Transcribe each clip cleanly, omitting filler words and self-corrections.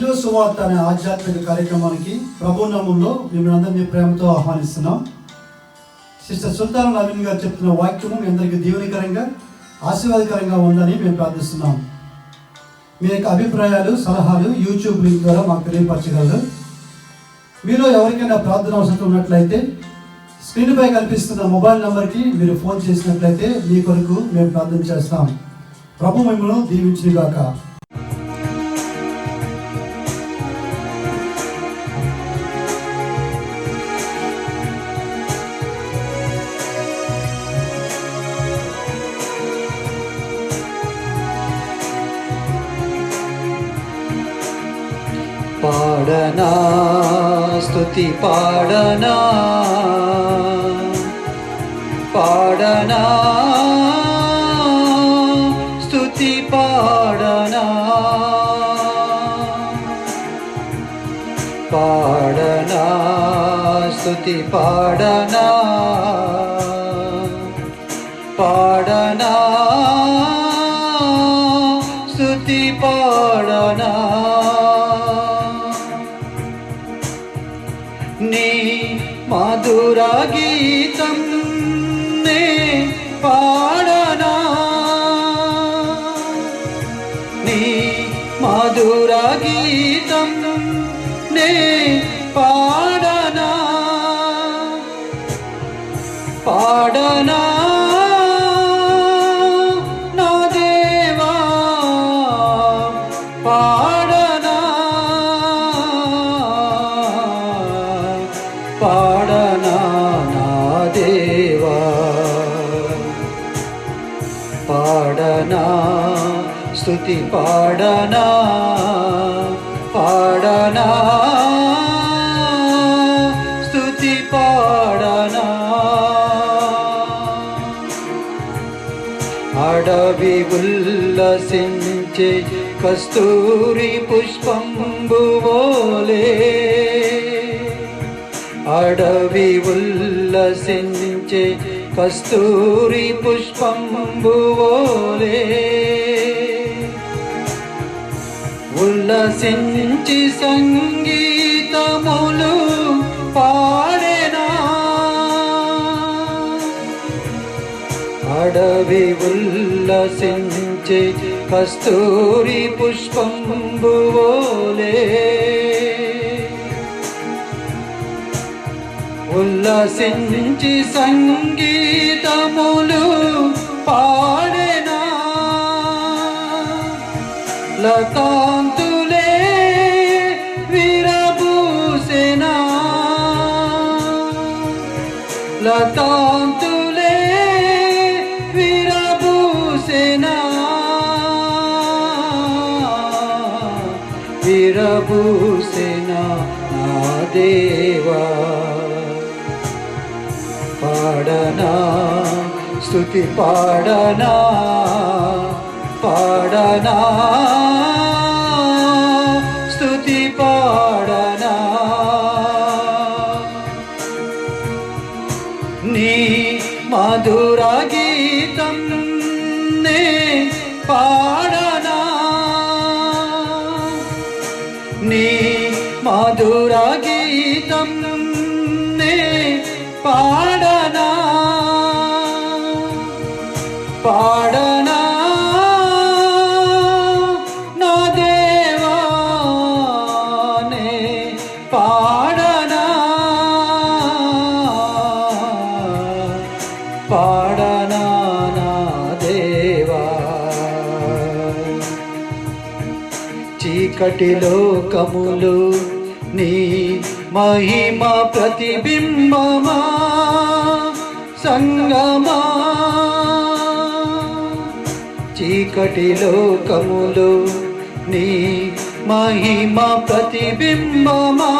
సిలువ సువార్త అనే ఆధ్యాత్మిక కార్యక్రమానికి ప్రభు నామంలో మిమ్మల్ని అందరినీ ప్రేమతో ఆహ్వానిస్తున్నాం. సిస్టర్ సుల్తాన్ నవీన్ గారు చెప్తున్న వాక్యము మీ అందరికీ దీవెనకరంగా ఆశీర్వాదకరంగా ఉందని మేము ప్రార్థిస్తున్నాం. మీ యొక్క అభిప్రాయాలు సలహాలు యూట్యూబ్ లింక్ ద్వారా మాకు తెలియపరచగలరు. మీలో ఎవరికైనా ప్రార్థన అవసరం ఉన్నట్లయితే స్క్రీన్పై కనిపిస్తున్న మొబైల్ నెంబర్కి మీరు ఫోన్ చేసినట్లయితే మీ కొరకు మేము ప్రార్థన చేస్తాం. ప్రభు మిమ్మల్ని దీవించుగాక. పాడనా స్తుతి పాడనా పాడనా స్తుతి పాడనా పాడనా స్తుతి పాడనా పాడనా స్తుతి పాడనా నీ మధుర గీతం నే పాడనా నీ మధుర గీతం నే పాడనా పాడనా నా దేవా పాడనా పాడనా నా దేవా పాడనా స్తుతి పాడనా పాడనా స్తుతి పాడనా అడవి ఉల్లసించే కస్తూరి పుష్పంబువోలే అడవి ఉల్లసించే కస్తూరి పుష్పంబువోలే ఉల్లసించి సంగీతములు పాడెనా అడవి ఉల్లసించే కస్తూరి పుష్పంబువోలే ఉల్లసించి సంగీతములు పాడెనా లతాంతులే విరబూసెనా లతాంతులే విరబూసెనా విరబూసెనా నా దేవా పాడనా స్తుతి పాడనా పాడనా స్తుతి పాడనా నీ మధుర గీతం నే పాడనా నీ మధుర గీతం నే పాడనా పాడనా నా దేవా నే పాడనా పాడనా నా దేవా చీకటి లోకములు నీ మహిమ ప్రతిబింబమా సంగమా చీకటి లోకములు నీ మహిమ ప్రతిబింబమా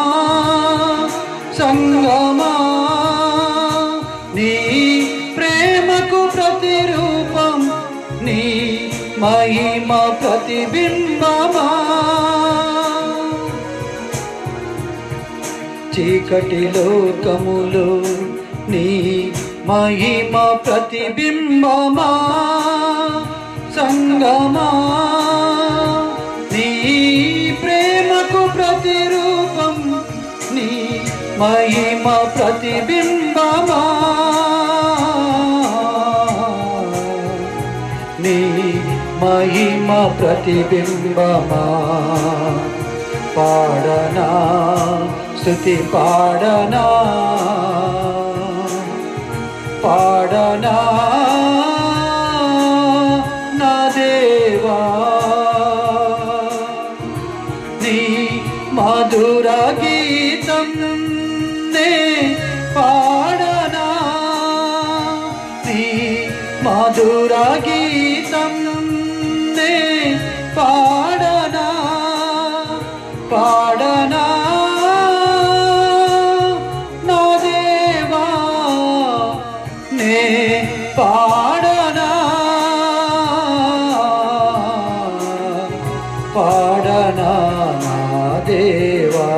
సంగమా నీ ప్రేమకు ప్రతిరూపం నీ మహిమ ప్రతిబింబమా చీకటి లోకములో నీ మహిమ ప్రతిబింబమా సంగమా నీ ప్రేమకు మహిమ ప్రతిబింబమా నీ మహిమ ప్రతిబింబమా పాడనా స్తుతి పాడనా పాడనా నా దేవా నీ మధుర గీతం నే పాడనా నీ మధుర గీతం నే పాడనా పాడనా నా దేవా నే పాడనా పాడనా నా దేవా.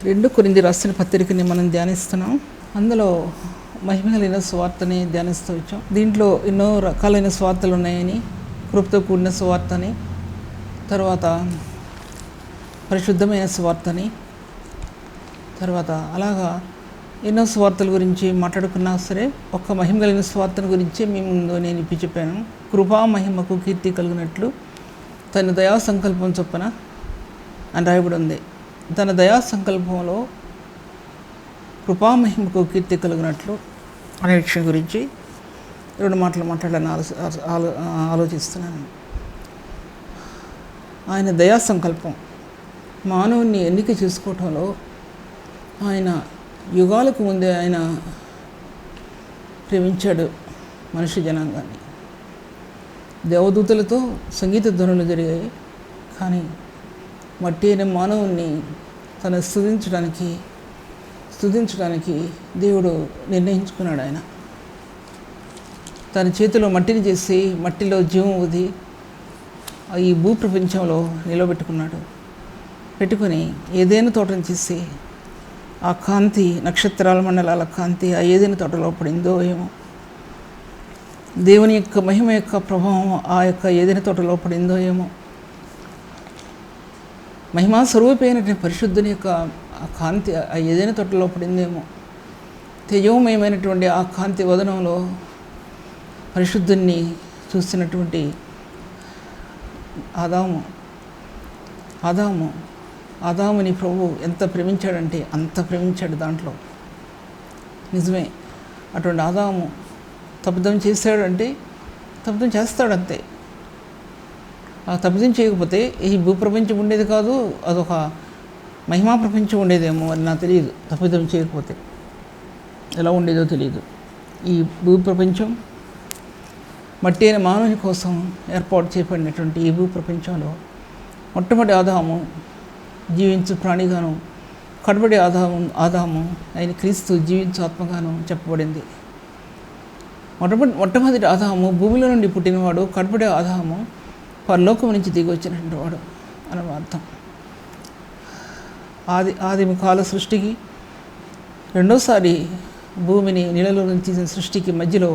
రెండు కొరింథీ రాసిన పత్రికని మనం ధ్యానిస్తున్నాం. అందులో మహిమ కలిగిన సువార్తని ధ్యానిస్తూ వచ్చాం. దీంట్లో ఎన్నో రకాలైన సువార్తలు ఉన్నాయని, కృపతో కూడిన సువార్తని, తర్వాత పరిశుద్ధమైన సువార్తని, తర్వాత అలాగా ఎన్నో సువార్తల గురించి మాట్లాడుకున్నా సరే ఒక్క మహిమ కలిగిన సువార్తను గురించి మీ ముందు నేను ఇప్పి చెప్పాను. కృపా మహిమకు కీర్తి కలిగినట్లు తన దయా సంకల్పం చొప్పున అని రాయబడి ఉంది. తన దయా సంకల్పంలో కృపామహిమకు కీర్తి కలిగినట్లు అనే విషయం గురించి రెండు మాటలు మాట్లాడాలని ఆలోచిస్తున్నాను. ఆయన దయా సంకల్పం మానవుని ఎన్నిక చేసుకోవటంలో ఆయన యుగాలకు ముందే ఆయన ప్రేమించాడు మనిషి జనాంగాన్ని. దేవదూతలతో సంగీత ధ్వనులు జరిగాయి, కానీ మట్టి అయిన మానవుణ్ణి తను స్తుతించడానికి దేవుడు నిర్ణయించుకున్నాడు. ఆయన తన చేతిలో మట్టిని చేసి మట్టిలో జీవం ఊది ఈ భూప్రపంచంలో నిలబెట్టుకున్నాడు. పెట్టుకొని ఏదైనా తోటను చేసి ఆ కాంతి నక్షత్రాల మండలాల కాంతి ఆ ఏదైనా తోటలో పడిందో ఏమో, దేవుని యొక్క మహిమ యొక్క ప్రభావం ఆ యొక్క ఏదైనా తోటలో పడిందో ఏమో, మహిమా స్వరూపమైనటువంటి పరిశుద్ధుని యొక్క ఆ కాంతి ఆ ఏదైనా తోటలో పడిందేమో, తేజోమయమైనటువంటి ఆ కాంతి వదనంలో పరిశుద్ధుని చూసినటువంటి ఆదాముని ప్రభు ఎంత ప్రేమించాడంటే అంత ప్రేమించాడు. దాంట్లో నిజమే, అటువంటి ఆదాము తప్పిదం చేశాడంటే తప్పిదం చేస్తాడంతే. ఆ తప్పిదం చేయకపోతే ఈ భూప్రపంచం ఉండేది కాదు, అదొక మహిమా ప్రపంచం ఉండేదేమో అని నాకు తెలియదు. తప్పిదం చేయకపోతే ఎలా ఉండేదో తెలియదు. ఈ భూప్రపంచం మట్టి అయిన మానవుని కోసం ఏర్పాటు చేయబడినటువంటి ఈ భూప్రపంచంలో మొట్టమొదటి ఆదాము జీవించు ప్రాణిగాను, కడబడి ఆదాము ఆయన క్రీస్తు జీవించు ఆత్మగాను చెప్పబడింది. మొట్టమొదటి ఆదాము భూమిలో నుండి పుట్టినవాడు, కడబడి ఆదాము పరలోకం నుంచి దిగి వచ్చినటువంటి వాడు అని అర్థం. ఆదిమ కాల సృష్టికి రెండోసారి భూమిని నీళ్ళలో నుంచి తీసిన సృష్టికి మధ్యలో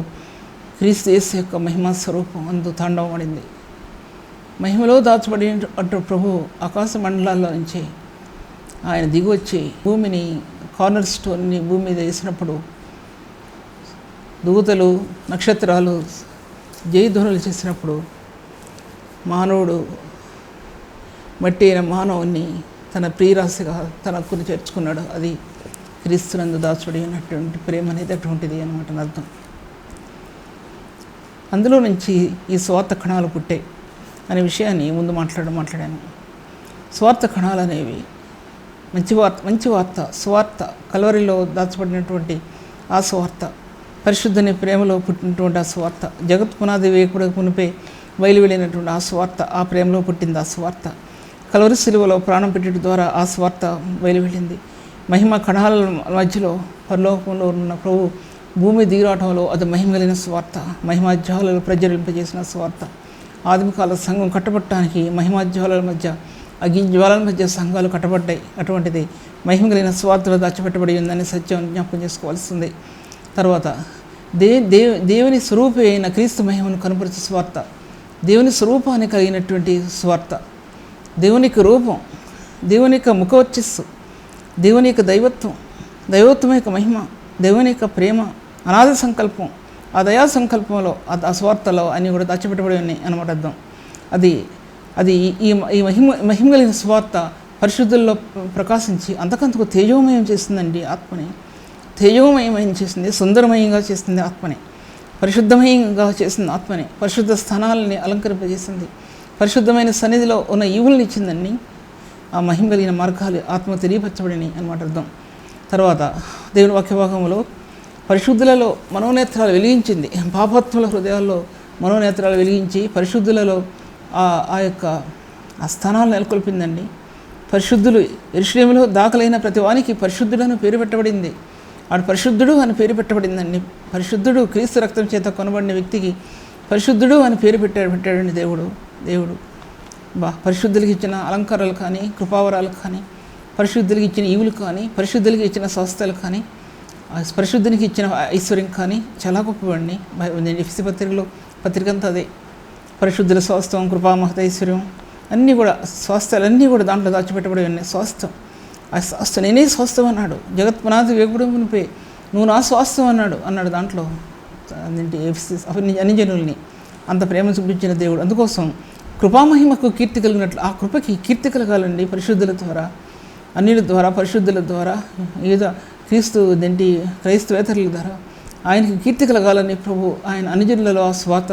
క్రీస్తు యేసు యొక్క మహిమా స్వరూపం అందు తాండవబడింది. మహిమలో దాచబడి అటు ప్రభు ఆకాశ మండలాల్లో నుంచి ఆయన దిగివచ్చి భూమిని కార్నర్ స్టోన్ని భూమి మీద వేసినప్పుడు దూతలు నక్షత్రాలు జయధ్వనులు చేసినప్పుడు మానవుడు మట్టి అయిన మానవుని తన ప్రియరాశిగా తనకుని చేర్చుకున్నాడు. అది క్రీస్తునందు దాచుబడి ఉన్నటువంటి ప్రేమ అనేది అటువంటిది అనమాట అర్థం. అందులో నుంచి ఈ స్వార్థ కణాలు పుట్టాయి అనే విషయాన్ని ముందు మాట్లాడాను. స్వార్థ కణాలు అనేవి మంచి వార్త స్వార్థ కల్వరిలో దాచబడినటువంటి ఆ స్వార్థ, పరిశుద్ధని ప్రేమలో పుట్టినటువంటి ఆ స్వార్థ, జగత్ పునాది వేయకూడక మునిపే బయలువెళ్ళినటువంటి ఆ స్వార్థ, ఆ ప్రేమలో పుట్టింది ఆ స్వార్థ. కల్వరి శిలువలో ప్రాణం పెట్టడం ద్వారా ఆ స్వార్థ బయలువెళ్ళింది. మహిమ కణాల మధ్యలో పరలోకంలో ఉన్న ప్రభు భూమి దిగిరాటంలో అది మహిమలిన స్వార్థ, మహిమాజ్వాలలు ప్రజ్వలింపజేసిన స్వార్థ. ఆదిమకాల సంఘం కట్టబట్టడానికి మహిమాజ్వాలల మధ్య అగ్ని జ్వాలల మధ్య సంఘాలు కట్టబడ్డాయి. అటువంటిది మహిమ కలిగిన స్వార్థలో దాచిపెట్టబడి ఉందని సత్యం జ్ఞాపకం చేసుకోవాల్సింది. తర్వాత దేవుని స్వరూపి అయిన క్రీస్తు మహిమను కనపరిచే స్వార్థ, దేవుని స్వరూపాన్ని కలిగినటువంటి స్వార్థ, దేవుని యొక్క రూపం, దేవుని యొక్క ముఖవర్చస్సు, దేవుని యొక్క దైవత్వం యొక్క మహిమ, దేవుని యొక్క ప్రేమ, అనాది సంకల్పం, ఆ దయా సంకల్పంలో ఆ స్వార్థలో అన్నీ కూడా దాచిపెట్టబడి ఉన్నాయి అన్నమాట అర్థం. అది ఈ మహిమ కలిగిన స్వార్థ పరిశుద్ధుల్లో ప్రకాశించి అంతకంతకు తేజోమయం చేస్తుందండి. ఆత్మని తేజోమయమయం చేసింది, సుందరమయంగా చేస్తుంది ఆత్మని, పరిశుద్ధమయంగా చేసింది ఆత్మని, పరిశుద్ధ స్థానాలని అలంకరింపజేసింది, పరిశుద్ధమైన సన్నిధిలో ఉన్న ఈవుల్ని ఇచ్చిందండి. ఆ మహిమ కలిగిన మార్గాలు ఆత్మ తెలియపరచబడిని అన్నమాట అర్థం. తర్వాత దేవుని వాక్యభాగంలో పరిశుద్ధులలో మనోనేత్రాలు వెలిగించింది, పాపాత్ముల హృదయాల్లో మనోనేత్రాలు వెలిగించి పరిశుద్ధులలో ఆ యొక్క ఆ స్థానాలు నెలకొల్పిందండి. పరిశుద్ధులు యెరూషలేములో దాఖలైన ప్రతి వానికి పరిశుద్ధుడు అని పేరు పెట్టబడింది. ఆడు పరిశుద్ధుడు అని పేరు పెట్టబడిందండి. పరిశుద్ధుడు క్రీస్తు రక్తం చేత కొనబడిన వ్యక్తికి పరిశుద్ధుడు అని పేరు పెట్టాడండి దేవుడు. పరిశుద్ధులకి ఇచ్చిన అలంకారాలు కానీ, కృపావరాలు కానీ, పరిశుద్ధులకి ఇచ్చిన ఈవులు కానీ, పరిశుద్ధులకి ఇచ్చిన స్వస్థలు కానీ, పరిశుద్ధునికి ఇచ్చిన ఐశ్వర్యం కానీ చాలా గొప్పవండి. ఎఫెసీ పత్రిక అంతా అదే. పరిశుద్ధుల స్వాస్థ్యం, కృపామహత ఐశ్వర్యం అన్నీ కూడా, స్వాస్థ్యాలన్నీ కూడా దాంట్లో దాచిపెట్టబడి ఉన్నాయి. స్వాస్థ్యం, ఆ స్వాస్థ్యం నేనే స్వాస్థ్యం అన్నాడు. జగత్పునాది వేగుడు మునిపే నువ్వు నా స్వాస్థ్యం అన్నాడు దాంట్లో. అన్ని జనుల్ని అంత ప్రేమ చూపించిన దేవుడు. అందుకోసం కృపామహిమకు కీర్తి కలిగినట్లు ఆ కృపకి కీర్తి కలగాలండి. పరిశుద్ధుల ద్వారా, అన్యుల ద్వారా, పరిశుద్ధుల ద్వారా, ఏదో క్రైస్తవేతరుల ద్వారా ఆయనకి కీర్తి కలగాలని ప్రభు ఆయన అన్యజనులలో ఆ స్వార్థ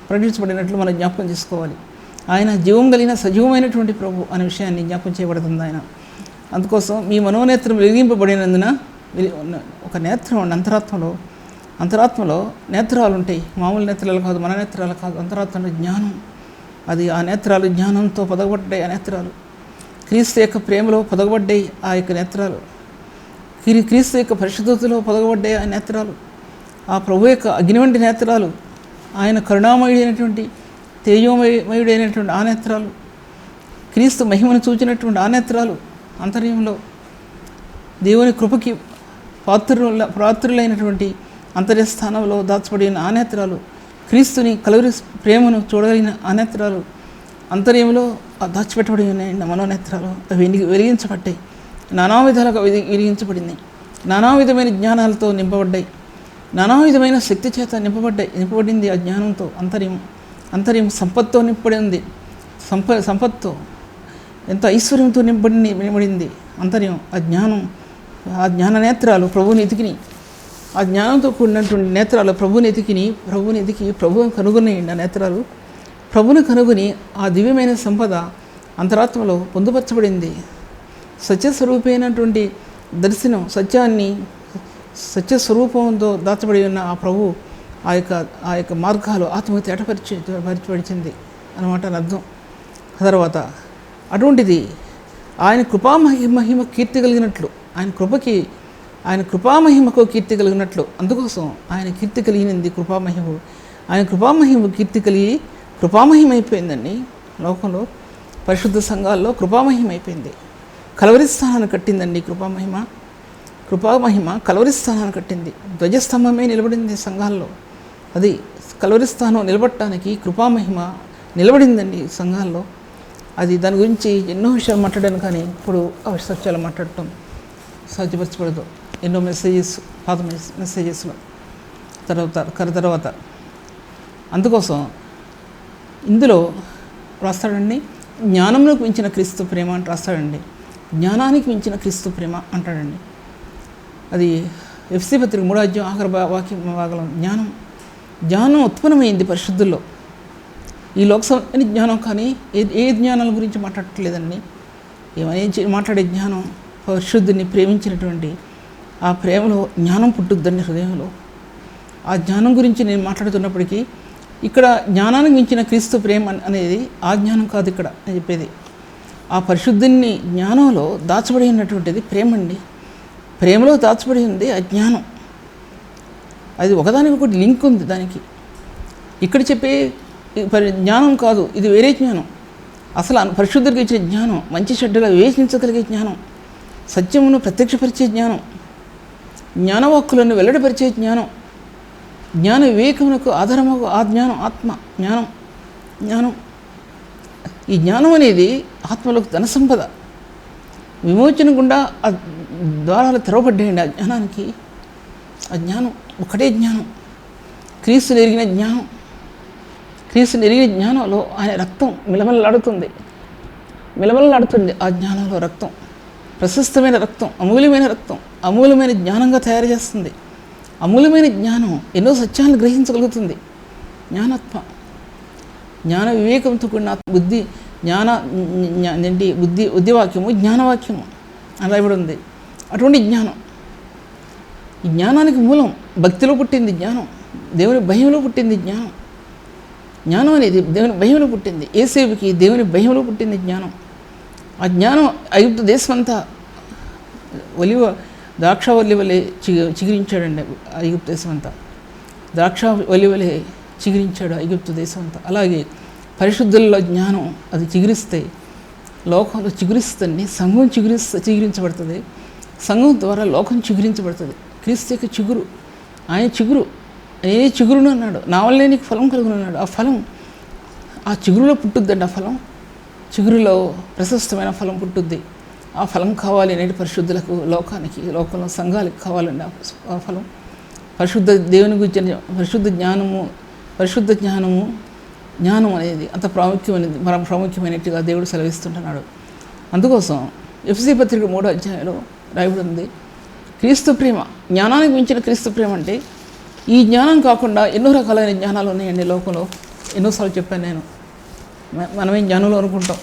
ప్రకటించబడినట్లు మనం జ్ఞాపకం చేసుకోవాలి. ఆయన జీవం కలిగిన సజీవమైనటువంటి ప్రభు అనే విషయాన్ని జ్ఞాపకం చేయబడుతుంది ఆయన. అందుకోసం మీ మనోనేత్రం వెలిగింపబడినందున ఒక నేత్రం అండి, అంతరాత్మలో నేత్రాలు ఉంటాయి. మామూలు నేత్రాలు కాదు, మన నేత్రాలు కాదు. అంతరాత్మలో జ్ఞానం, అది ఆ నేత్రాలు జ్ఞానంతో పొదగబడ్డాయి. ఆ నేత్రాలు క్రీస్తు యొక్క ప్రేమలో పొదగబడ్డాయి. ఆ యొక్క నేత్రాలు క్రీస్తు యొక్క పరిశుద్ధతలో పొదగబడ్డాయి. ఆ నేత్రాలు ఆ ప్రభు యొక్క అగ్ని వంటి నేత్రాలు, ఆయన కరుణామయుడైనటువంటి తేజోమయుడైనటువంటి ఆ నేత్రాలు, క్రీస్తు మహిమను చూచినటువంటి ఆ నేత్రాలు, అంతర్యంలో దేవుని కృపకి పాత్రులైనటువంటి అంతర్యస్థానంలో దాచబడిన ఆ నేత్రాలు, క్రీస్తుని కలవరి ప్రేమను చూడగలిగిన ఆ నేత్రాలు అంతర్యంలో దాచిపెట్టబడి ఉన్నాయి. మనోనేత్రాలు అవి వెలిగించబడ్డాయి, నానా విధాలుగా వెలిగించబడింది, నానా విధమైన జ్ఞానాలతో నింపబడ్డాయి, నానా విధమైన శక్తి చేత నింపబడింది. ఆ జ్ఞానంతో అంతర్యం సంపత్తో నింపబడి ఉంది. సంపత్తో ఎంతో ఐశ్వర్యంతో నింపబడింది అంతర్యం. ఆ జ్ఞాన నేత్రాలు ప్రభువుని ఎతికిని, ఆ జ్ఞానంతో కూడినటువంటి నేత్రాలు ప్రభువుని ఎతికి ప్రభువుని కనుగొనేయండి. ఆ నేత్రాలు ప్రభువుని కనుగొని ఆ దివ్యమైన సంపద అంతరాత్మలో పొందుపరచబడింది. సత్యస్వరూపైనటువంటి దర్శనం, సత్యస్వరూపంతో దాచబడి ఉన్న ఆ ప్రభు ఆ యొక్క మార్గాలు ఆత్మకు తేటపరిచింది అన్నమాట అర్థం. తర్వాత అటువంటిది ఆయన కృపామహిమ కీర్తి కలిగినట్లు, ఆయన కృపామహిమకు కీర్తి కలిగినట్లు, అందుకోసం ఆయన కీర్తి కలిగినది కృపామహిమ. ఆయన కృపామహిమ కీర్తి కలిగి కృపామహిమ అయిపోయిందండి. లోకంలో పరిశుద్ధ సంఘాల్లో కృపామహిమ అయిపోయింది. కలవరి స్థానాన్ని కట్టిందండి కృపామహిమ కలవరి స్థానాన్ని కట్టింది. ధ్వజస్తంభమే నిలబడింది సంఘాల్లో. అది కలవరి స్థానం నిలబడటానికి కృపామహిమ నిలబడిందండి సంఘాల్లో. అది దాని గురించి ఎన్నో విషయాలు మాట్లాడాను, కానీ ఇప్పుడు ఆ సత్యాలు మాట్లాడటం సాధ్యపరచబడదు. ఎన్నో పాత మెసేజెస్లో తర్వాత అందుకోసం ఇందులో రాస్తాడండి, జ్ఞానంలోకి మించిన క్రీస్తు ప్రేమ అని రాస్తాడండి. జ్ఞానానికి మించిన క్రీస్తు ప్రేమ అంటాడండి. అది ఎఫెసీ పత్రిక 3వ అధ్యాయం ఆఖరి వాక్యం భాగంలో జ్ఞానం ఉత్పన్నమైంది పరిశుద్ధుల్లో. ఈ లోకసభని జ్ఞానం కానీ ఏ జ్ఞానాల గురించి మాట్లాడట్లేదండి. మాట్లాడే జ్ఞానం పరిశుద్ధుని ప్రేమించినటువంటి ఆ ప్రేమలో జ్ఞానం పుట్టుద్దండి హృదయంలో. ఆ జ్ఞానం గురించి నేను మాట్లాడుతున్నప్పటికీ ఇక్కడ జ్ఞానానికి మించిన క్రీస్తు ప్రేమ అనేది ఆ జ్ఞానం కాదు ఇక్కడ నేను చెప్పేది. ఆ పరిశుద్ధుని జ్ఞానంలో దాచబడి ఉన్నటువంటిది ప్రేమ అండి. ప్రేమలో దాచబడి ఉంది ఆ జ్ఞానం. అది ఒకదానికొకటి లింక్ ఉంది దానికి. ఇక్కడ చెప్పే జ్ఞానం కాదు, ఇది వేరే జ్ఞానం. ఆ అసలు పరిశుద్ధుడికి ఇచ్చిన జ్ఞానం, మంచి చెడ్డగా వివేచించగలిగే జ్ఞానం, సత్యమును ప్రత్యక్షపరిచే జ్ఞానం, జ్ఞానవాక్కులను వెల్లడిపరిచే జ్ఞానం, జ్ఞాన వివేకమునకు ఆధారము ఆ జ్ఞానం, ఆత్మ జ్ఞానం. ఈ జ్ఞానం అనేది ఆత్మలోకి ధన సంపద. విమోచన గుండా ఆ ద్వారాలు తెరవబడ్డాయండి ఆ జ్ఞానానికి. ఆ జ్ఞానం ఒకటే జ్ఞానం, క్రీస్తుని ఎరిగిన జ్ఞానం. క్రీస్తుని ఎరిగిన జ్ఞానంలో ఆయన రక్తం మిలమిలలాడుతుంది. ఆ జ్ఞానంలో రక్తం, ప్రశస్తమైన రక్తం, అమూల్యమైన రక్తం, అమూల్యమైన జ్ఞానంగా తయారు చేస్తుంది. అమూల్యమైన జ్ఞానం ఎన్నో సత్యాలను గ్రహించగలుగుతుంది. జ్ఞానాత్మ, జ్ఞాన వివేకంతో కూడిన బుద్ధి, బుద్ధివాక్యము, జ్ఞానవాక్యము అని రాయబడి ఉంది. అటువంటి జ్ఞానం, ఈ జ్ఞానానికి మూలం భక్తిలో పుట్టింది జ్ఞానం, దేవుని భయంలో పుట్టింది జ్ఞానం. జ్ఞానం అనేది దేవుని భయంలో పుట్టింది. యేసేపుకి దేవుని భయంలో పుట్టింది జ్ఞానం. ఆ జ్ఞానం ఐగుప్తు దేశమంతా ద్రాక్షవల్లి వలె చిగురించాడండి. ఐగుప్తు దేశమంతా ద్రాక్షవల్లి వలె చిగురించాడు ఐగుప్తు దేశమంతా. అలాగే పరిశుద్ధుల్లో జ్ఞానం అది చిగురిస్తే లోకంలో చిగురిస్తుంది. సంఘం చిగురించబడుతుంది. సంఘం ద్వారా లోకం చిగురించబడుతుంది. క్రీస్తు యొక్క చిగురు, ఆయన చిగురు, ఏ చిగురును అన్నాడు, నా వల్లే నీకు ఫలం కలుగునన్నాడు. ఆ చిగురులో పుట్టుద్దండి. ఆ ఫలం చిగురులో ప్రశస్తమైన ఫలం పుట్టుద్ది. ఆ ఫలం కావాలి నేటి పరిశుద్ధులకు, లోకంలో సంఘాలకు కావాలండి ఆ ఫలం. పరిశుద్ధ దేవుని గురించి పరిశుద్ధ జ్ఞానం అనేది అంత ప్రాముఖ్యమైనట్టుగా దేవుడు సెలవిస్తుంటున్నాడు. అందుకోసం ఎఫ్ఎస్సీ పత్రిక 3వ అధ్యాయంలో రాయబడి ఉంది, క్రీస్తు ప్రేమ, జ్ఞానానికి మించిన క్రీస్తు ప్రేమ. అంటే ఈ జ్ఞానం కాకుండా ఎన్నో రకాలైన జ్ఞానాలు ఉన్నాయండి లోకంలో. ఎన్నోసార్లు చెప్పాను నేను. మనమేం జ్ఞానంలో అనుకుంటాం,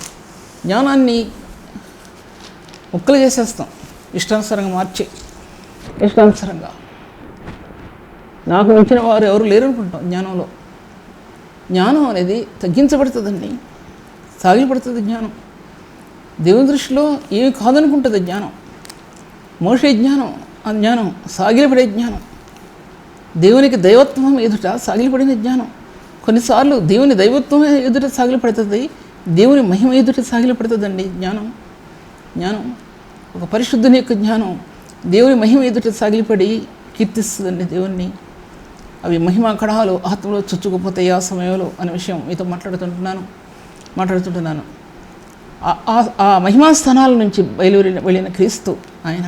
జ్ఞానాన్ని ముక్కలు చేసేస్తాం, ఇష్టానుసారంగా నాకు మించిన వారు ఎవరు లేరు అనుకుంటాం. జ్ఞానం అనేది తగ్గించబడుతుందండి, సాగిలపడుతుంది. జ్ఞానం దేవుని దృష్టిలో ఏమి కాదనుకుంటుంది. జ్ఞానం మోసే జ్ఞానం, ఆ జ్ఞానం సాగిలపడే జ్ఞానం, దేవునికి దైవత్వం ఎదుట సాగిలపడిన జ్ఞానం. కొన్నిసార్లు దేవుని దైవత్వం ఎదుట సాగిలపడుతుంది, దేవుని మహిమ ఎదుట సాగిలపడుతుందండి. జ్ఞానం ఒక పరిశుద్ధుని యొక్క జ్ఞానం దేవుని మహిమ ఎదుట సాగిలపడి కీర్తిస్తుందండి దేవుణ్ణి. అవి మహిమ కణాలు ఆత్మలో చొచ్చుకుపోతాయి ఆ సమయంలో అనే విషయం మీతో మాట్లాడుతుంటున్నాను. ఆ మహిమా స్థానాల నుంచి వెళ్ళిన క్రీస్తు ఆయన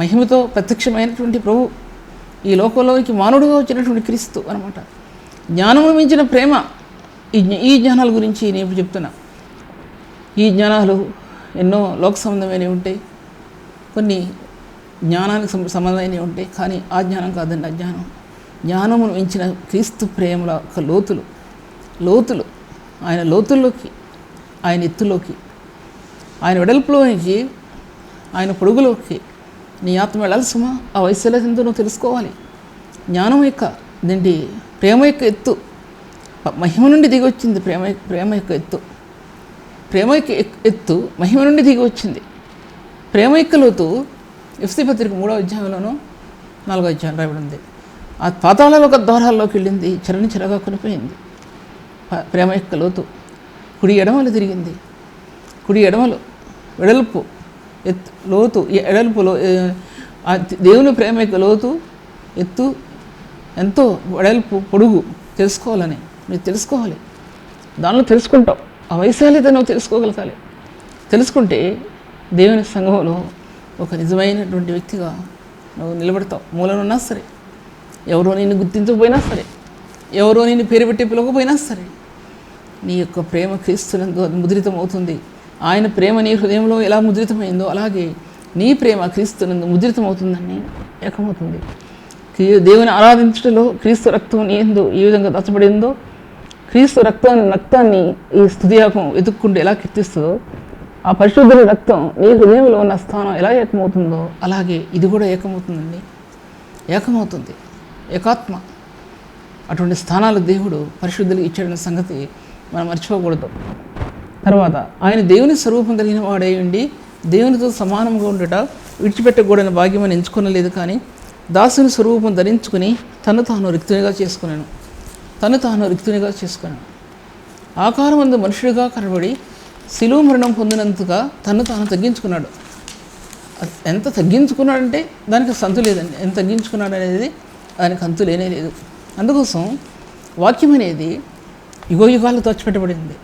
మహిమతో ప్రత్యక్షమైనటువంటి ప్రభు, ఈ లోకంలోకి మానవుడుగా వచ్చినటువంటి క్రీస్తు అనమాట. జ్ఞానమును మించిన ప్రేమ. ఈ జ్ఞానాల గురించి నేను చెప్తున్నా. ఈ జ్ఞానాలు ఎన్నో లోక సంబంధమైనవి ఉంటాయి, కొన్ని జ్ఞానానికి సంబంధమైనవి ఉంటాయి. కానీ ఆ జ్ఞానం కాదండి. ఆ జ్ఞానమును మించిన క్రీస్తు ప్రేమల యొక్క లోతులు, ఆయన లోతుల్లోకి, ఆయన ఎత్తులోకి, ఆయన వెడల్పులోకి, ఆయన పొడుగులోకి నీ ఆత్మ వెళ్ళాలి సుమా. ఆ వయసులో ఎంతో నువ్వు తెలుసుకోవాలి. జ్ఞానం యొక్క ప్రేమ యొక్క ఎత్తు మహిమ నుండి దిగి వచ్చింది. ప్రేమ యొక్క ఎత్తు మహిమ నుండి దిగి వచ్చింది. ప్రేమ యొక్క లోతు ఎఫ్ఎస్సీ పత్రిక 3వ అధ్యాయంలోనూ 4వ అధ్యాయం రాయబడి ఉంది. ఆ పాతాళాల ఒక ద్వారాల్లోకి వెళ్ళింది, చెరగా కొనిపోయింది. ప్రేమ యొక్క లోతు కుడి ఎడమలు తిరిగింది. కుడి ఎడమలు వెడల్పు లోతు, ఎడల్పులో దేవుని ప్రేమ యొక్క లోతు ఎత్తు ఎంతో వెడల్పు పొడుగు తెలుసుకోవాలని మీరు తెలుసుకోవాలి. దానిలో తెలుసుకుంటావు. ఆ వయసులో నువ్వు తెలుసుకోగలగాలి. తెలుసుకుంటే దేవుని సంఘంలో ఒక నిజమైనటువంటి వ్యక్తిగా నువ్వు నిలబడతావు. మూలనున్నా సరే, ఎవరో నిన్ను గుర్తించకపోయినా సరే, ఎవరో నిన్ను పేరు పెట్టి పిలవకపోయినా సరే, నీ యొక్క ప్రేమ క్రీస్తునందు అది ముద్రితమవుతుంది. ఆయన ప్రేమ నీ హృదయంలో ఎలా ముద్రితమైందో అలాగే నీ ప్రేమ క్రీస్తునందు ముద్రితమవుతుందని ఏకమవుతుంది. దేవుని ఆరాధించడంలో క్రీస్తు రక్తం నీ యందు ఏ విధంగా దాచబడిందో, క్రీస్తు రక్తాన్ని ఈ స్తుతియాగం వెతుక్కుంటూ ఎలా కీర్తిస్తుందో, ఆ పరిశుద్ధుల రక్తం నీ హృదయంలో ఉన్న స్థానం ఎలా ఏకమవుతుందో అలాగే ఇది కూడా ఏకమవుతుంది. ఏకాత్మ. అటువంటి స్థానాలు దేవుడు పరిశుద్ధులకు ఇచ్చాడన్న సంగతి మనం మర్చిపోకూడదు. తర్వాత ఆయన దేవుని స్వరూపం కలిగిన వాడై ఉండి దేవునితో సమానంగా ఉండట విడిచిపెట్టకూడని భాగ్యమని ఎంచుకొనలేదు, కానీ దాసుని స్వరూపం ధరించుకుని తను తాను రిక్తునిగా చేసుకున్నాను. ఆకారమందు మనుషుడిగా కనబడి శిలువ మరణం పొందినంతగా తను తాను తగ్గించుకున్నాడు. ఎంత తగ్గించుకున్నాడంటే దానికి అంతు లేదండి. ఎంత తగ్గించుకున్నాడు అనేది దానికి అంతు లేనే లేదు. అందుకోసం వాక్యం అనేది యుగాల్లో దాచిపెట్టబడింది.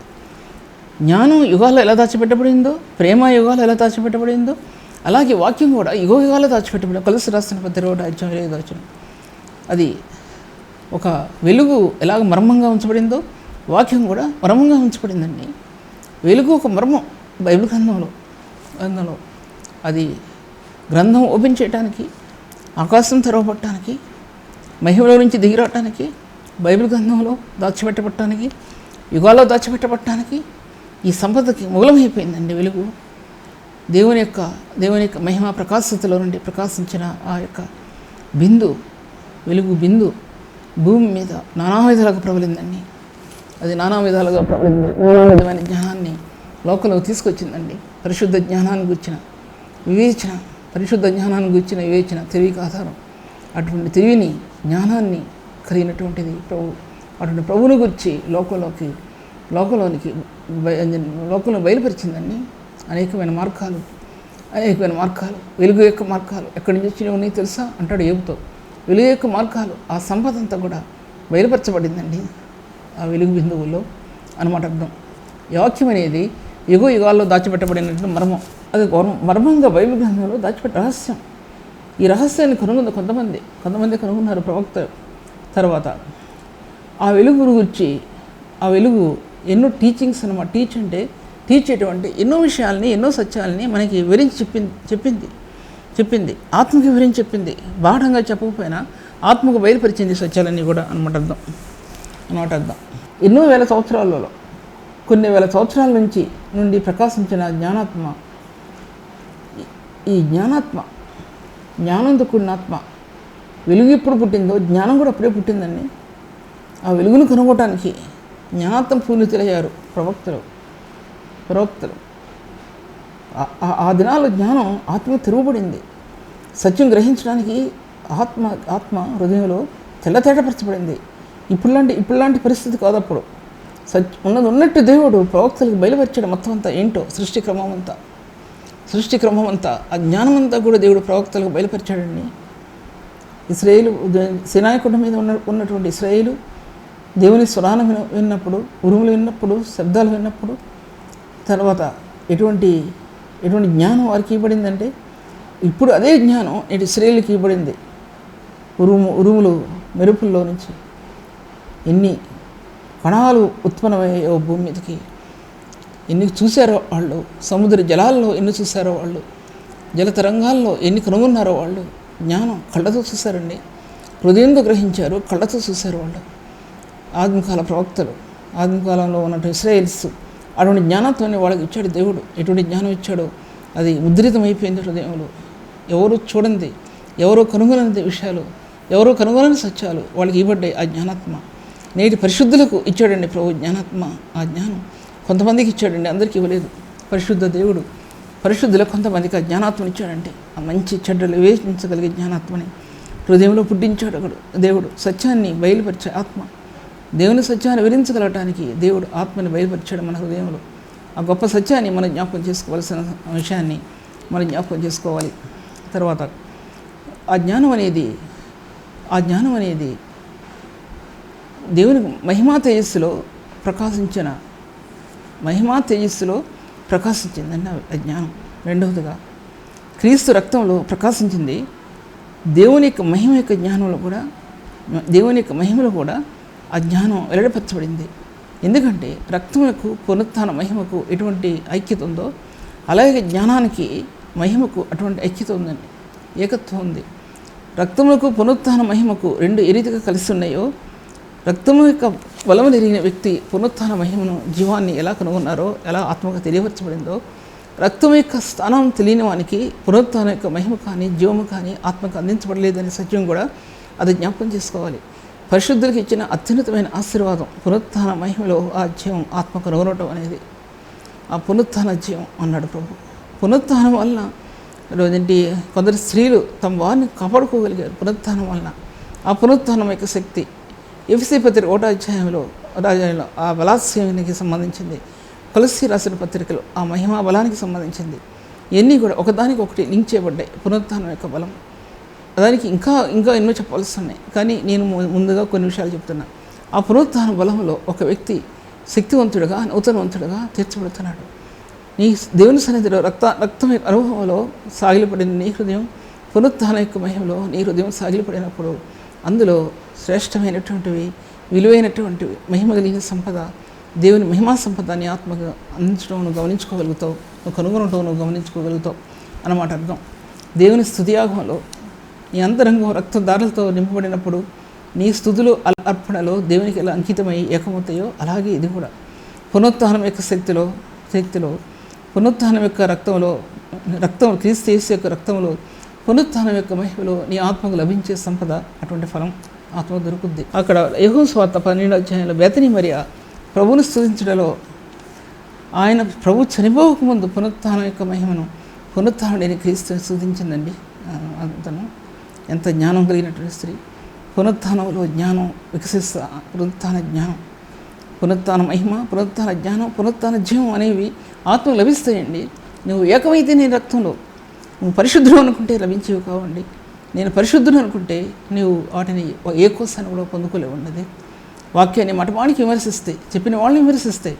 జ్ఞానం యుగాల్లో ఎలా దాచిపెట్టబడిందో, ప్రేమ యుగాల్లో ఎలా దాచిపెట్టబడిందో, అలాగే వాక్యం కూడా యుగాల్లో దాచిపెట్టబడింది. కొలస్సీ రాసిన పత్రిక 1:5 అది ఒక వెలుగు ఎలాగ మర్మంగా ఉంచబడిందో వాక్యం కూడా మర్మంగా ఉంచబడిందండి. వెలుగు ఒక మర్మం బైబిల్ గ్రంథంలో అది గ్రంథం ఓపెన్ చేయడానికి, ఆకాశం తెరవబట్టడానికి, మహిమలో నుంచి దిగిరావటానికి, బైబిల్ గ్రంథంలో దాచిపెట్టబట్టడానికి, యుగాల్లో దాచిపెట్టబట్టడానికి ఈ సంపదకి మూలమైపోయిందండి వెలుగు. దేవుని యొక్క మహిమ ప్రకాశతలో నుండి ప్రకాశించిన ఆ యొక్క వెలుగు బిందు భూమి మీద నానా విధాలుగా ప్రబలిందండి. అది నానా విధాలుగా ప్రబలింది. నానా విధమైన జ్ఞానాన్ని లోకంలోకి తీసుకొచ్చిందండి. పరిశుద్ధ జ్ఞానాన్ని గుర్చిన వివేచన, పరిశుద్ధ జ్ఞానాన్ని గుర్చిన వివేచన తెలివికి ఆధారం. అటువంటి తెలివిని, జ్ఞానాన్ని కలిగినటువంటిది ప్రభు. అటువంటి ప్రభువుని గురించి లోకంలోనికి బయలుపరిచిందండి. అనేకమైన మార్గాలు, వెలుగు యొక్క మార్గాలు ఎక్కడి నుంచి వచ్చినావు నీకు తెలుసా అంటాడు యోబుతో. వెలుగు యొక్క మార్గాలు, ఆ సంపద అంతా కూడా బయలుపరచబడిందండి ఆ వెలుగు బిందువుల్లో అన్నమాట అర్థం. వాక్యం అనేది యుగాల్లో దాచిపెట్టబడినటువంటి మర్మం. అది మర్మంగా బైబిల్ గ్రంథంలో దాచిపెట్టే రహస్యం. ఈ రహస్యాన్ని కనుగొన్న కొంతమంది కనుగొన్నారు ప్రవక్తలు. తర్వాత ఆ వెలుగు గురించి, ఆ వెలుగు ఎన్నో టీచింగ్స్ అన్నమాట. టీచేటువంటి ఎన్నో విషయాల్ని, ఎన్నో సత్యాలని మనకి వివరించి చెప్పింది. ఆత్మకి వివరించి చెప్పింది. బాఢంగా చెప్పకపోయినా ఆత్మకు బయలుపరిచింది సత్యాలన్నీ కూడా అన్నమాట అర్థం. ఎన్నో వేల సంవత్సరాలలో, కొన్ని వేల సంవత్సరాల నుండి ప్రకాశించిన జ్ఞానాత్మ, ఈ జ్ఞానంతో కూడిన ఆత్మ, వెలుగు ఎప్పుడు పుట్టిందో జ్ఞానం కూడా అప్పుడే పుట్టిందండి. ఆ వెలుగును కనుగొనడానికి జ్ఞానాత్మ పూర్ణితులయ్యారు ప్రవక్తలు. ఆ దినాల్లో జ్ఞానం ఆత్మ తిరుగుబడింది. సత్యం గ్రహించడానికి ఆత్మ హృదయంలో తెల్లతేటపరచబడింది. ఇప్పుడులాంటి పరిస్థితి కాదు. అప్పుడు ఉన్నట్టు దేవుడు ప్రవక్తలకు బయలుపరిచాడు. మొత్తం అంతా ఏంటో సృష్టి క్రమం అంతా ఆ జ్ఞానం అంతా కూడా దేవుడు ప్రవక్తలకు బయలుపరిచాడండి. ఇశ్రాయేలు సినాయి కొండ మీద ఉన్నటువంటి ఇశ్రాయేలు దేవుని స్వరాన్ని విన్నప్పుడు, ఉరుములు విన్నప్పుడు, శబ్దాలు విన్నప్పుడు, తర్వాత ఎటువంటి జ్ఞానం వారికి ఇవ్వబడిందంటే, ఇప్పుడు అదే జ్ఞానం ఇటు ఇశ్రాయేలుకి ఇవ్వబడింది. ఉరుములు మెరుపుల్లో నుంచి ఎన్ని కణాలు ఉత్పన్నమయ్యాయో భూమి మీదకి, ఎన్ని చూశారో వాళ్ళు, సముద్ర జలాల్లో ఎన్ని చూశారో వాళ్ళు, జలతరంగాల్లో ఎన్ని కనుగొన్నారో వాళ్ళు. జ్ఞానం కళ్ళతో చూశారండి, హృదయంతో గ్రహించారు, కళ్ళతో చూశారు వాళ్ళు. ఆదిమకాల ప్రవక్తలు, ఆదిమకాలంలో ఉన్నటువంటి ఇశ్రాయేల్స్ అటువంటి జ్ఞానంతోనే వాళ్ళకి ఇచ్చాడు దేవుడు. ఎటువంటి జ్ఞానం ఇచ్చాడో అది ముద్రితమైపోయింది హృదయంలో. ఎవరు చూడండి, ఎవరో కనుగొనని విషయాలు, ఎవరో కనుగొనని సత్యాలు వాళ్ళకి ఇవ్వబడ్డాయి. ఆ జ్ఞానాత్మ నేటి పరిశుద్ధులకు ఇచ్చాడండి ప్రభు జ్ఞానాత్మ. ఆ జ్ఞానం కొంతమందికి ఇచ్చాడండి, అందరికీ ఇవ్వలేదు. పరిశుద్ధ దేవుడు పరిశుద్ధులకు కొంతమందికి ఆ జ్ఞానాత్మని ఇచ్చాడంటే, ఆ మంచి చెడ్డలు వివేచించగలిగే జ్ఞానాత్మని హృదయంలో పుట్టించాడు దేవుడు. సత్యాన్ని బయలుపరిచే ఆత్మ, దేవుని సత్యాన్ని వివరించగలగటానికి దేవుడు ఆత్మని బయలుపరిచాడు మన హృదయంలో. ఆ గొప్ప సత్యాన్ని మనం జ్ఞాపకం చేసుకోవాల్సిన విషయాన్ని మనం జ్ఞాపకం చేసుకోవాలి. తర్వాత ఆ జ్ఞానం అనేది దేవుని మహిమా తేజస్సులో ప్రకాశించిందండి ఆ జ్ఞానం. రెండవదిగా క్రీస్తు రక్తంలో ప్రకాశించింది. దేవుని యొక్క మహిమ యొక్క జ్ఞానంలో కూడా, దేవుని యొక్క మహిమలో కూడా ఆ జ్ఞానం వెల్లడిపరచబడింది. ఎందుకంటే రక్తములకు పునరుత్థాన మహిమకు ఎటువంటి ఐక్యత ఉందో, అలాగే జ్ఞానానికి మహిమకు అటువంటి ఐక్యత ఉందండి, ఏకత్వం ఉంది. రక్తములకు పునరుత్థాన మహిమకు రెండు ఏ రీతిగా కలిసి ఉన్నాయో, రక్తము యొక్క బలము ఎరిగిన వ్యక్తి పునరుత్థాన మహిమను, జీవాన్ని ఎలా కనుగొన్నారో, ఎలా ఆత్మగా తెలియపరచబడిందో, రక్తం యొక్క స్థానం తెలియని వానికి పునరుత్థానం యొక్క మహిమ కానీ, జీవము కానీ ఆత్మకు అందించబడలేదనే సత్యం కూడా అది జ్ఞాపకం చేసుకోవాలి. పరిశుద్ధులకు ఇచ్చిన అత్యున్నతమైన ఆశీర్వాదం పునరుత్థాన మహిమలో ఆ జీవం ఆత్మ కనుగొనటం అనేది. ఆ పునరుత్థాన జీవం అన్నాడు ప్రభు. పునరుత్థానం వలన రోజంటి కొందరు స్త్రీలు తమ వారిని కాపాడుకోగలిగారు పునరుత్థానం వలన. ఆ పునరుత్థానం యొక్క శక్తి ఎఫెసీ పత్రిక 1వ అధ్యాయంలో రాజ్యంలో ఆ బలాస్యానికి సంబంధించింది, కొలస్సీ రాసిన పత్రికలు ఆ మహిమా బలానికి సంబంధించింది. ఇవన్నీ కూడా ఒకదానికి ఒకటి లింక్ చేయబడ్డాయి. పునరుత్థానం యొక్క బలం దానికి ఇంకా ఇంకా ఎన్నో చెప్పాల్సి ఉన్నాయి, కానీ నేను ముందుగా కొన్ని విషయాలు చెప్తున్నా. ఆ పునరుత్థాన బలంలో ఒక వ్యక్తి శక్తివంతుడుగా, నూతనవంతుడుగా తీర్చబడుతున్నాడు. నీ దేవుని సన్నిధిలో రక్తం యొక్క అనుభవంలో సాగిలపడిన నీ హృదయం పునరుత్థాన యొక్క మహిమలో నీ హృదయం సాగిలపడినప్పుడు అందులో శ్రేష్టమైనటువంటివి, విలువైనటువంటివి, మహిమ కలిగిన సంపద, దేవుని మహిమా సంపద నీ ఆత్మగా అందించడం నువ్వు గమనించుకోగలుగుతావు, నువ్వు కనుగొనటం నువ్వు గమనించుకోగలుగుతావు అన్నమాట అర్థం. దేవుని స్తుతియాగంలో నీ అంతరంగం రక్తదారులతో నింపబడినప్పుడు నీ స్తుతులు అర్పణలో దేవునికి ఎలా అంకితమై ఏకమవుతాయో అలాగే ఇది కూడా పునరుత్థానం యొక్క శక్తిలో పునరుత్థానం యొక్క రక్తం క్రీస్తు యేసు యొక్క రక్తంలో పునరుత్థానం యొక్క మహిమలో నీ ఆత్మకు లభించే సంపద, అటువంటి ఫలం ఆత్మ దొరుకుద్ది. అక్కడ యోహాను సువార్త 12వ అధ్యాయంలో బేతనీ మరియా ప్రభువును స్తుతించడంలో ఆయన ప్రభు చనిపోక ముందు పునరుత్థానం యొక్క మహిమను పునరుత్థానుడైన క్రీస్తుని స్తుతించిందండి. అతను ఎంత జ్ఞానం కలిగినటువంటి స్త్రీ. పునరుత్థానంలో జ్ఞానం వికసిస్తా, పునరుత్థాన జ్ఞానం, పునరుత్థాన మహిమ, పునరుత్థాన జ్ఞానం, పునరుత్థాన జీవం అనేవి ఆత్మ లభిస్తాయండి. నువ్వు ఏకమైతే నీ రక్తంలో నువ్వు పరిశుద్ధుడు అనుకుంటే లభించేవి కావండి. నేను పరిశుద్ధుడు అనుకుంటే నువ్వు వాటిని ఏ కోసాన్ని కూడా పొందుకోలేవు ఉన్నది. వాక్యాన్ని మటమానికి విమర్శిస్తే, చెప్పిన వాళ్ళని విమర్శిస్తే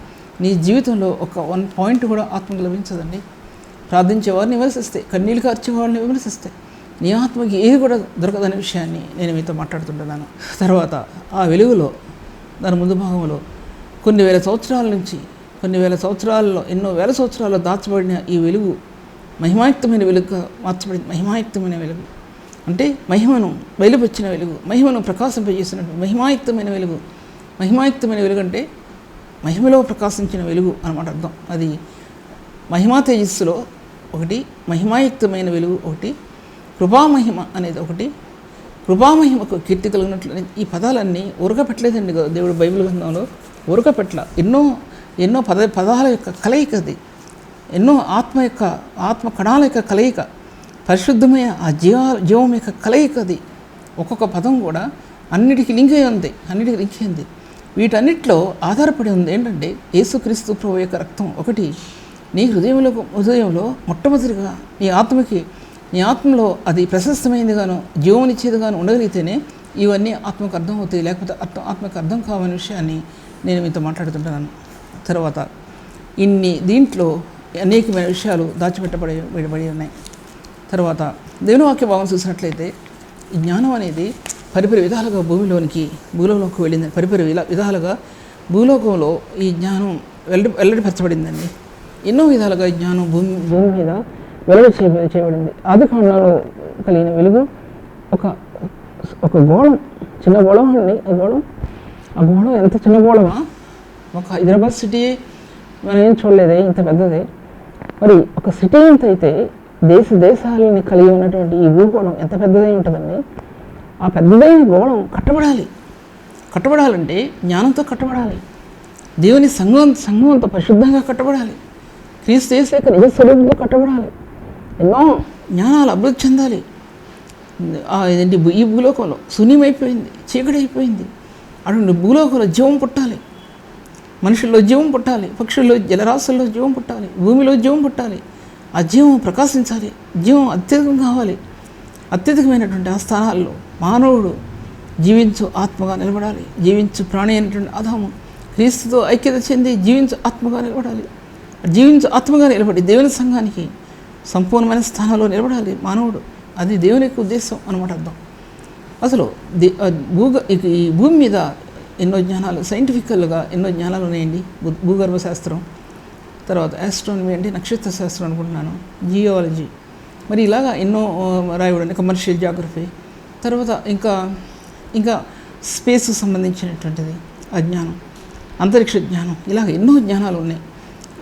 నీ జీవితంలో ఒక 1 పాయింట్ కూడా ఆత్మకు లభించదండి. ప్రార్థించే వారిని విమర్శిస్తే, కన్నీళ్ళు కార్చే వాళ్ళని విమర్శిస్తే నీ ఆత్మకి ఏది కూడా దొరకదనే విషయాన్ని నేను మీతో మాట్లాడుతుంటున్నాను. తర్వాత ఆ వెలుగులో దాని ముందు భాగంలో కొన్ని వేల సంవత్సరాల నుంచి కొన్ని వేల సంవత్సరాల్లో ఎన్నో వేల సంవత్సరాల్లో దాచబడిన ఈ వెలుగు మహిమాయుక్తమైన వెలుగుగా మార్చబడింది. మహిమాయుక్తమైన వెలుగు అంటే మహిమను బయలుపరిచిన వెలుగు, మహిమను ప్రకాశింపజేసినట్టు మహిమాయుక్తమైన వెలుగు. మహిమాయుక్తమైన వెలుగు అంటే మహిమలో ప్రకాశించిన వెలుగు అన్నమాట అర్థం. అది మహిమా తేజస్సులో ఒకటి, మహిమాయుక్తమైన వెలుగు ఒకటి, కృపామహిమ అనేది ఒకటి. కృపామహిమకు కీర్తి కలిగినట్లు ఈ పదాలన్నీ ఊరకపెట్టలేదండి దేవుడు బైబిల్ గ్రంథంలో. ఊరకపెట్ల ఎన్నో పదాల యొక్క కలయిక అది, ఎన్నో ఆత్మ కణాల యొక్క కలయిక, పరిశుద్ధమైన ఆ జీవం యొక్క కలయిక అది. ఒక్కొక్క పదం కూడా అన్నిటికీ లింక్ అయింది. వీటన్నిటిలో ఆధారపడి ఉంది ఏంటంటే యేసుక్రీస్తు ప్రభువు యొక్క రక్తం ఒకటి నీ హృదయంలో మొట్టమొదటిగా నీ ఆత్మలో అది ప్రశస్తమైనదిగాను జీవనిచ్చేదిగాను ఉండగలిగితేనే ఇవన్నీ ఆత్మకు అర్థం అవుతాయి, లేకపోతే ఆత్మకు అర్థం కావని విషయాన్ని నేను మీతో మాట్లాడుతుంటున్నాను. తర్వాత దీంట్లో అనేకమైన విషయాలు దాచిపెట్టబడి ఉన్నాయి. తర్వాత దేవుని వాక్య భావం చూసినట్లయితే ఈ జ్ఞానం అనేది పరిపరి విధాలుగా భూమిలోకి వెళ్ళింది. పరిపరి విధాలుగా భూలోకంలో ఈ జ్ఞానం వెల్లడిపరచబడిందండి. ఎన్నో విధాలుగా ఈ జ్ఞానం భూమి మీద వెల్లడి చేయబడింది. ఆది కాండంలో కలిగిన వెలుగు ఒక గోళం, చిన్న గోళం అండి. ఆ గోళం ఎంత చిన్న గోళమా, ఒక హైదరాబాద్ సిటీ మనం ఏం చూడలేదే, ఇంత పెద్దదే. మరి ఒక సిటీ ఎంత అయితే దేశాలని కలిగి ఉన్నటువంటి ఈ భూగోళం ఎంత పెద్దదై ఉంటుందండి. ఆ పెద్దదైన గోళం కట్టబడాలంటే జ్ఞానంతో కట్టబడాలి. దేవుని సంఘంతో పరిశుద్ధంగా కట్టబడాలి. క్రీస్తు యేసు యొక్క నిజ స్వరూపంతో కట్టబడాలి. ఎన్నో జ్ఞానాలు అభివృద్ధి చెందాలి. ఈ భూలోకంలో శూన్యమైపోయింది, చీకటి అయిపోయింది. అటువంటి భూలోకంలో జీవం పుట్టాలి, మనుషుల్లో జీవం పుట్టాలి, పక్షుల్లో జలరాశుల్లో జీవం పుట్టాలి, భూమిలో జీవం పుట్టాలి. ఆ జీవం ప్రకాశించాలి, జీవం అత్యధికం కావాలి. అత్యధికమైనటువంటి ఆ స్థానాల్లో మానవుడు జీవించు ఆత్మగా నిలబడాలి. జీవించు ప్రాణి అయినటువంటి ఆదాము క్రీస్తుతో ఐక్యత చెంది జీవించు ఆత్మగా నిలబడాలి. జీవించు ఆత్మగా నిలబడి దేవుని సంఘానికి సంపూర్ణమైన స్థానంలో నిలబడాలి మానవుడు. అది దేవుని యొక్క ఉద్దేశం అన్నమాట అర్థం. అసలు ఈ భూమి మీద ఎన్నో జ్ఞానాలు, సైంటిఫికల్గా ఎన్నో జ్ఞానాలు ఉన్నాయండి. భూగర్భ శాస్త్రం, తర్వాత ఆస్ట్రానమీ అంటే నక్షత్ర శాస్త్రం అనుకుంటున్నాను, జియాలజీ, మరి ఇలాగా ఎన్నో రాయబడి, కమర్షియల్ జాగ్రఫీ, తర్వాత ఇంకా స్పేస్కు సంబంధించినటువంటిది ఆ జ్ఞానం, అంతరిక్ష జ్ఞానం, ఇలాగ ఎన్నో జ్ఞానాలు ఉన్నాయి.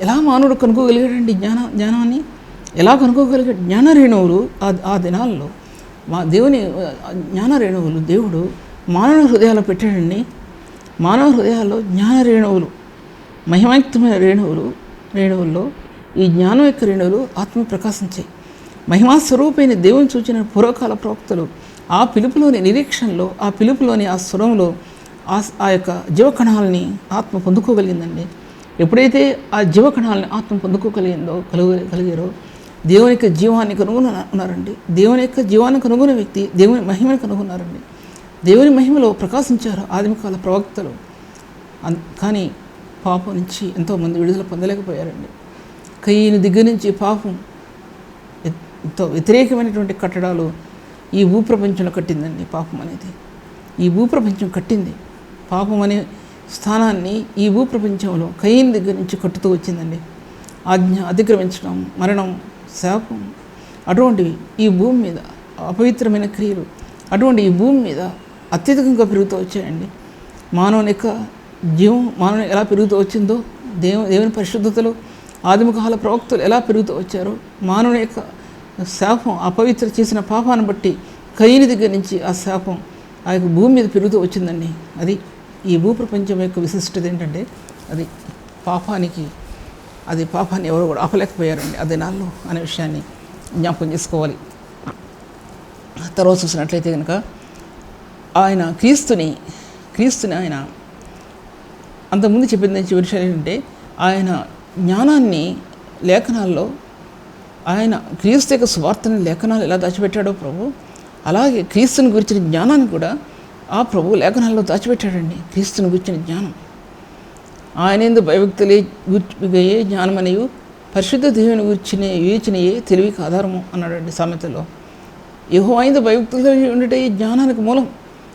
ఎలా మానవుడు కనుక్కోగలిగాడండి జ్ఞానాన్ని? ఎలా కనుక్కోగలిగాడు? జ్ఞాన రేణువులు ఆ దినాల్లో దేవుని జ్ఞాన రేణువులు దేవుడు మానవ హృదయాల్లో పెట్టాడండి. మానవ హృదయాల్లో జ్ఞాన రేణువులు, మహిమాయుక్తమైన రేణువుల్లో ఈ జ్ఞానం యొక్క రేణువులు ఆత్మ ప్రకాశించాయి. మహిమాస్వరూపైన దేవుని సూచన పూర్వకాల ప్రవక్తలు ఆ పిలుపులోని నిరీక్షణలో, ఆ పిలుపులోని ఆ స్వరంలో ఆ యొక్క జీవకణాలని ఆత్మ పొందుకోగలిగిందండి. ఎప్పుడైతే ఆ జీవకణాలని ఆత్మ కలిగారో దేవుని యొక్క జీవాన్ని కనుగొన్నారండి. దేవుని యొక్క జీవాన్ని కనుగొన్న వ్యక్తి దేవుని మహిమను కనుగొన్నారండి. దేవుని మహిమలో ప్రకాశించారు ఆదిమకాల ప్రవక్తలు. కానీ పాపం నుంచి ఎంతోమంది విడుదల పొందలేకపోయారండి. కయ్యని దగ్గర నుంచి పాపం ఎంతో వ్యతిరేకమైనటువంటి కట్టడాలు ఈ భూప్రపంచంలో కట్టిందండి. పాపం అనేది ఈ భూప్రపంచం కట్టింది. పాపం అనే స్థానాన్ని ఈ భూప్రపంచంలో కయ్యని దగ్గర నుంచి కట్టుతూ వచ్చిందండి. ఆజ్ఞ అతిక్రమించడం, మరణం, శాపం అటువంటివి ఈ భూమి మీద, అపవిత్రమైన క్రియలు అటువంటి ఈ భూమి మీద అత్యధికంగా పెరుగుతూ వచ్చాయండి. మానవుని యొక్క జీవం మానవుని ఎలా పెరుగుతూ వచ్చిందో, దేవుని పరిశుద్ధతలు ఆదిమకాల ప్రవక్తలు ఎలా పెరుగుతూ వచ్చారో, మానవుని యొక్క శాపం అపవిత్ర చేసిన పాపాన్ని బట్టి కయ్యని దగ్గర నుంచి ఆ శాపం ఆ యొక్క భూమి మీద పెరుగుతూ వచ్చిందండి. అది ఈ భూప్రపంచం యొక్క విశిష్టత ఏంటంటే అది పాపాన్ని ఎవరు కూడా ఆపలేకపోయారండి ఆ దినాల్లో అనే విషయాన్ని జ్ఞాపకం చేసుకోవాలి. తర్వాత చూసినట్లయితే కనుక ఆయన క్రీస్తుని ఆయన అంతకుముందు చెప్పింది చివరి విషయం ఏంటంటే ఆయన జ్ఞానాన్ని లేఖనాల్లో, ఆయన క్రీస్తు యొక్క సువార్తని లేఖనాలు ఎలా దాచిపెట్టాడో ప్రభు, అలాగే క్రీస్తుని గురించిన జ్ఞానాన్ని కూడా ఆ ప్రభు లేఖనాల్లో దాచిపెట్టాడండి. క్రీస్తుని గురించిన జ్ఞానం ఆయన ఎందు భయభక్తులే గుర్తిగయే జ్ఞానమనియు పరిశుద్ధ దేవుని వివేచనయే తెలివికి ఆధారము అన్నాడండి సామెతలో. యెహోవా యందు భయభక్తులు ఉండటే జ్ఞానానికి మూలం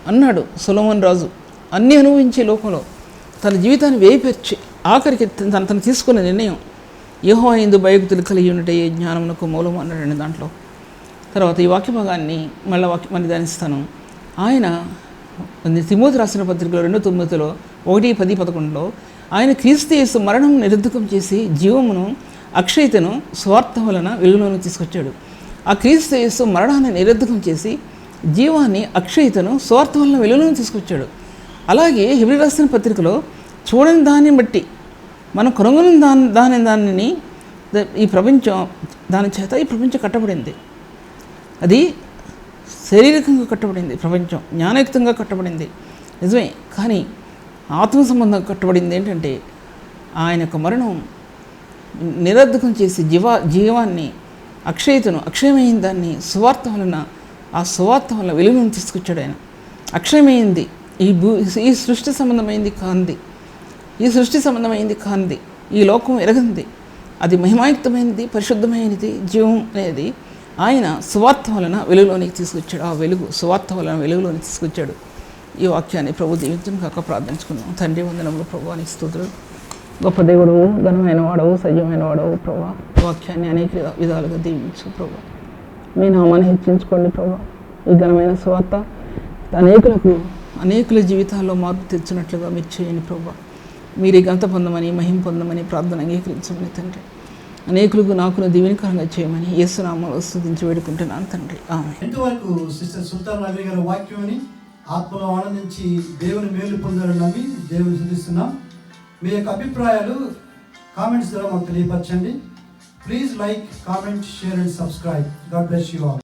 అన్నాడు సొలొమోను రాజు. అన్నీ అనుభవించే లోకంలో తన జీవితాన్ని వేయిపరిచి ఆఖరికి తను తీసుకున్న నిర్ణయం యెహోవా యందు భయభక్తులు కలిగి ఉండటే జ్ఞానమునకు మూలం అన్నాడండి దాంట్లో. తర్వాత ఈ వాక్య భాగాన్ని మళ్ళీ ధ్యానిస్తాను. ఆయన తిమోతి రాసిన పత్రికలో 2:9 1, 10, 11 ఆయన క్రీస్తు యేసు మరణం నిరర్ధకం చేసి జీవమును అక్షయతను స్వార్థ వలన వెలుగులోకి తీసుకొచ్చాడు. ఆ క్రీస్తు యేసు మరణాన్ని నిరర్ధకం చేసి జీవాన్ని అక్షయతను స్వార్థ వలన వెలుగులోకి తీసుకొచ్చాడు. అలాగే హెబ్రీ రాసిన పత్రికలో చూడని దాన్ని బట్టి మనం కనుగొని దానిని ఈ ప్రపంచం దాని చేత ఈ ప్రపంచం కట్టబడింది. అది శారీరకంగా కట్టబడింది, ప్రపంచం జ్ఞానయుక్తంగా కట్టబడింది నిజమే. కానీ ఆత్మ సంబంధంగా కట్టబడింది ఏంటంటే ఆయన యొక్క మరణం నిరర్ధకం చేసి జీవాన్ని అక్షయతను అక్షయమైన దాన్ని సువార్త వలన ఆ సువార్త వలన వెలుగును తీసుకొచ్చాడు. ఆయన అక్షయమైంది ఈ సృష్టి సంబంధమైంది కాంది, ఈ సృష్టి సంబంధమైంది కాంది, ఈ లోకం ఎరగంది, అది మహిమాయుక్తమైనది, పరిశుద్ధమైనది, జీవం అనేది ఆయన సువార్త వలన వెలుగులోనికి తీసుకొచ్చాడు. ఆ వెలుగు సువార్త వలన వెలుగులోనికి తీసుకొచ్చాడు. ఈ వాక్యాన్ని ప్రభు దీవించను కాక ప్రార్థించుకున్నాం. తండ్రి వందనములు ప్రభువానికి స్తుతులు. గొప్ప దేవుడు, ఘనమైన వాడవు, సజీవమైన వాడవు ప్రభు. వాక్యాన్ని అనేక విధాలుగా దీవించు ప్రభు. మీ నామాన్ని హెచ్చించుకోండి ప్రభు. ఈ ఘనమైన సువార్త అనేకుల జీవితాల్లో మార్పు తెచ్చినట్లుగా మీరు చేయండి ప్రభు. మీరు ఈ గంత పొందమని, మహిమ పొందమని, ప్రార్థన అంగీకరించమని తండ్రి. అనేకులకు నాకును దీవెనకరంగా చేయమని యేసునామములో స్తుతించి వేడుకుంటున్నాను తండ్రి. ఆమేన్. ఇంతవరకు సిస్టర్ సుల్తాన్ నబీ గారి వాక్యాన్ని ఆత్మలో ఆనందించి దేవుని మేలు పొందాలని నమ్మి దేవుని స్తుతిస్తున్నాం. మీ యొక్క అభిప్రాయాలు కామెంట్స్ ద్వారా మాకు తెలియపరచండి. Please like, comment, share and subscribe. God bless you all.